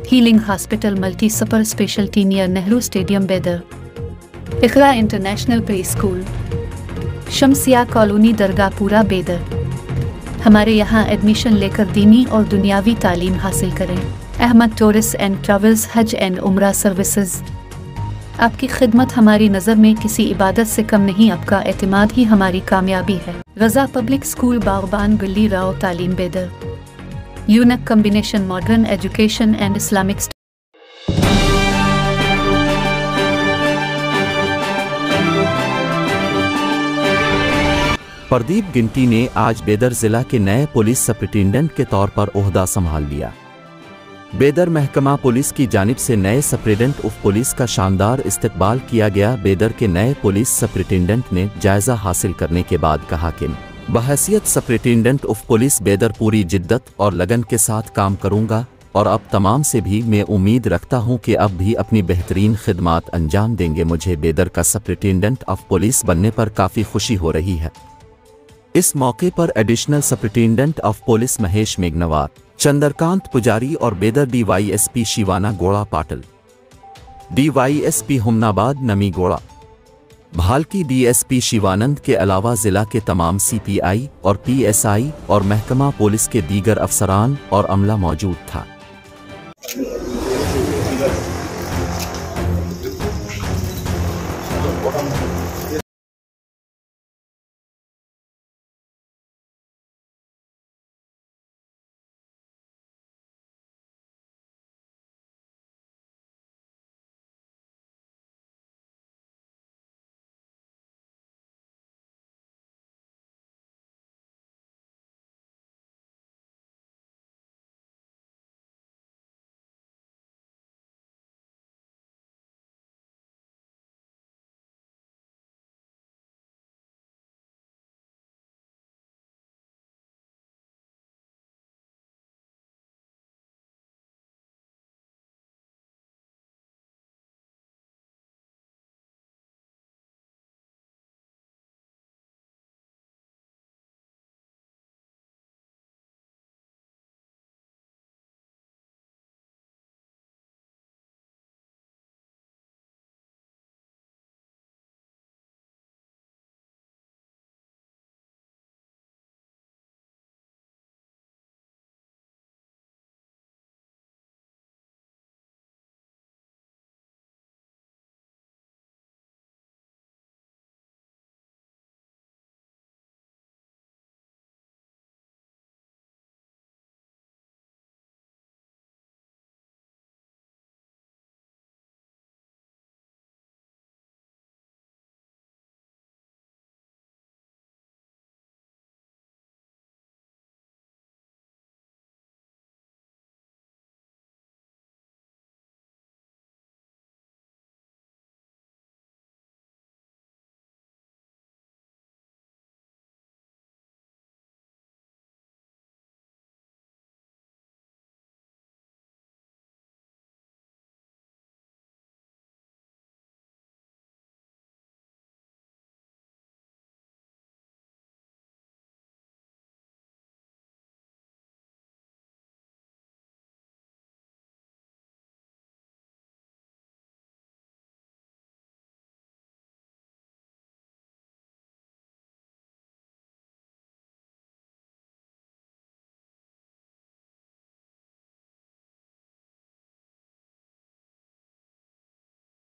Healing hospital multi super speciality near Nehru stadium बेदर, इकरा international pre school, शमसिया colony दरगाहपुरा बेदर। हमारे यहाँ एडमिशन लेकर दीनी और दुनियावी तालीम हासिल करें। अहमद टूरिस्ट एंड ट्रैवल्स हज एंड उम्रा सर्विसेज। आपकी खिदमत हमारी नज़र में किसी इबादत से कम नहीं, आपका एतमाद ही हमारी कामयाबी है। रज़ा पब्लिक स्कूल बागबान गली राव तालीम Bidar, unique combination modern education and Islamic. Pradeep Ginti ने आज बेदर जिला के नए पुलिस सुपरिटेंडेंट के तौर पर ओहदा संभाल लिया। बेदर महकमा पुलिस की जानिब से नए सुपरिटेंडेंट ऑफ पुलिस का शानदार इस्तकबाल किया गया। बेदर के नए पुलिस सुपरिटेंडेंट ने जायजा हासिल करने के बाद कहा कि बहैसियत सुपरिटेंडेंट ऑफ पुलिस बेदर पूरी जिद्दत और लगन के साथ काम करूंगा और अब तमाम से भी मैं उम्मीद रखता हूं कि अब भी अपनी बेहतरीन खिदमात अंजाम देंगे। मुझे बेदर का सुपरिटेंडेंट ऑफ पुलिस बनने पर काफ़ी खुशी हो रही है। इस मौके पर additional superintendent of police Mahesh Meghanwar, Chandrakant Pujari और बेदर DYSP शिवाना गोड़ा पाटिल, DYSP हुमनाबाद नमी गोड़ा, भालकी DSP शिवानंद के अलावा जिला के तमाम CPI और PSI और महकमा पुलिस के दीगर अफसरान और अमला मौजूद था।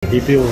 DPO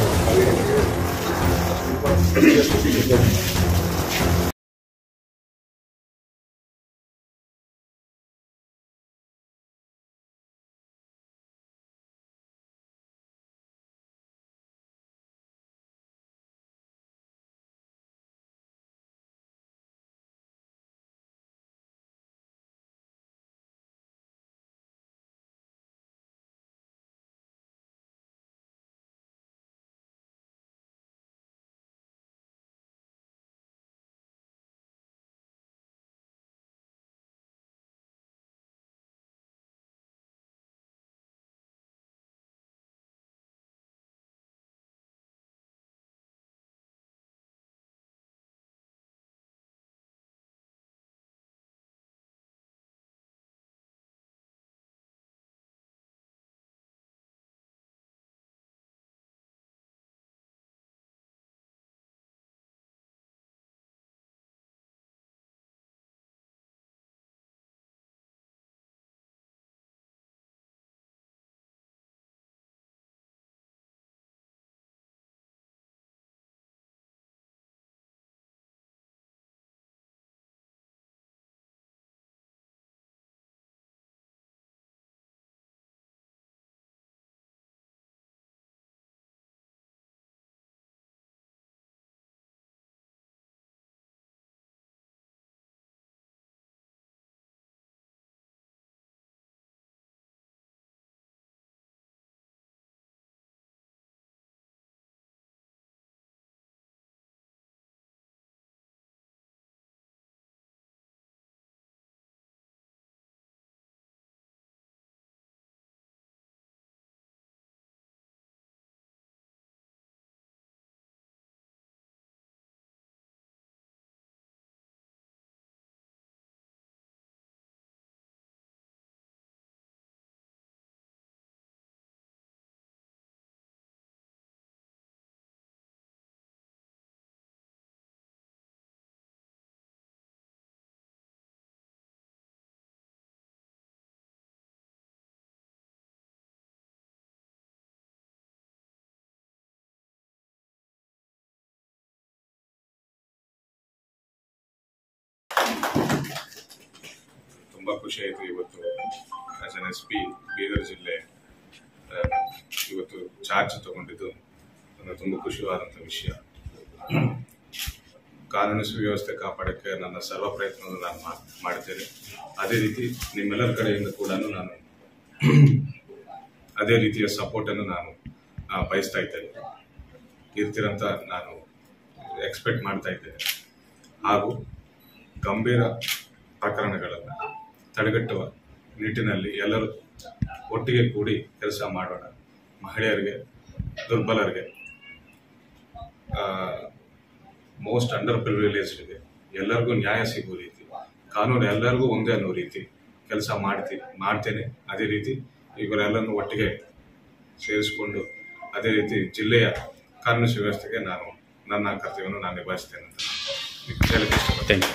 ತುಂಬ ಖುಷಿ ಆಯಿತು ಇವತ್ತು ಆಸ್ ಎನ್ SP ಬೀದರ್ ಜಿಲ್ಲೆ ಇವತ್ತು ಚಾರ್ಜ್ ತಗೊಂಡಿದ್ದು ನನಗೆ ತುಂಬ ಖುಷಿಯಾದಂಥ ವಿಷಯ. ಕಾನೂನು ಸುವ್ಯವಸ್ಥೆ ಕಾಪಾಡೋಕ್ಕೆ ನನ್ನ ಸರ್ವ ಪ್ರಯತ್ನವನ್ನು ನಾನು ಮಾಡ್ತೇನೆ. ಅದೇ ರೀತಿ ನಿಮ್ಮೆಲ್ಲರ ಕಡೆಯಿಂದ ಕೂಡ ನಾನು ಅದೇ ರೀತಿಯ ಸಪೋರ್ಟನ್ನು ನಾನು ಬಯಸ್ತಾ ಇದ್ದೇನೆ, ಇರ್ತೀರಂತ ನಾನು ಎಕ್ಸ್ಪೆಕ್ಟ್ ಮಾಡ್ತಾ ಇದ್ದೇನೆ. ಹಾಗೂ ಗಂಭೀರ ಪ್ರಕರಣಗಳನ್ನು ತಡೆಗಟ್ಟುವ ನಿಟ್ಟಿನಲ್ಲಿ ಎಲ್ಲರೂ ಒಟ್ಟಿಗೆ ಕೂಡಿ ಕೆಲಸ ಮಾಡೋಣ. ಮಹಿಳೆಯರಿಗೆ, ದುರ್ಬಲರಿಗೆ, ಮೋಸ್ಟ್ ಅಂಡರ್ ಪ್ರಿವಿಲೇಜ್ಡ್ಗೆ ಎಲ್ಲರಿಗೂ ನ್ಯಾಯ ಸಿಗುವ ರೀತಿ, ಕಾನೂನು ಎಲ್ಲರಿಗೂ ಒಂದೇ ಅನ್ನೋ ರೀತಿ ಕೆಲಸ ಮಾಡ್ತೇನೆ. ಅದೇ ರೀತಿ ಇವರೆಲ್ಲರನ್ನು ಒಟ್ಟಿಗೆ ಸೇರಿಸಿಕೊಂಡು ಅದೇ ರೀತಿ ಜಿಲ್ಲೆಯ ಕಾನೂನು ಸುವ್ಯವಸ್ಥೆಗೆ ನಾನು ನನ್ನ ಕರ್ತವ್ಯವನ್ನು ನಾನು ನಿಭಾಯಿಸ್ತೇನೆ ಅಂತ ಹೇಳಕ್ಕೆ ಇಷ್ಟಪಡ್ತೇನೆ.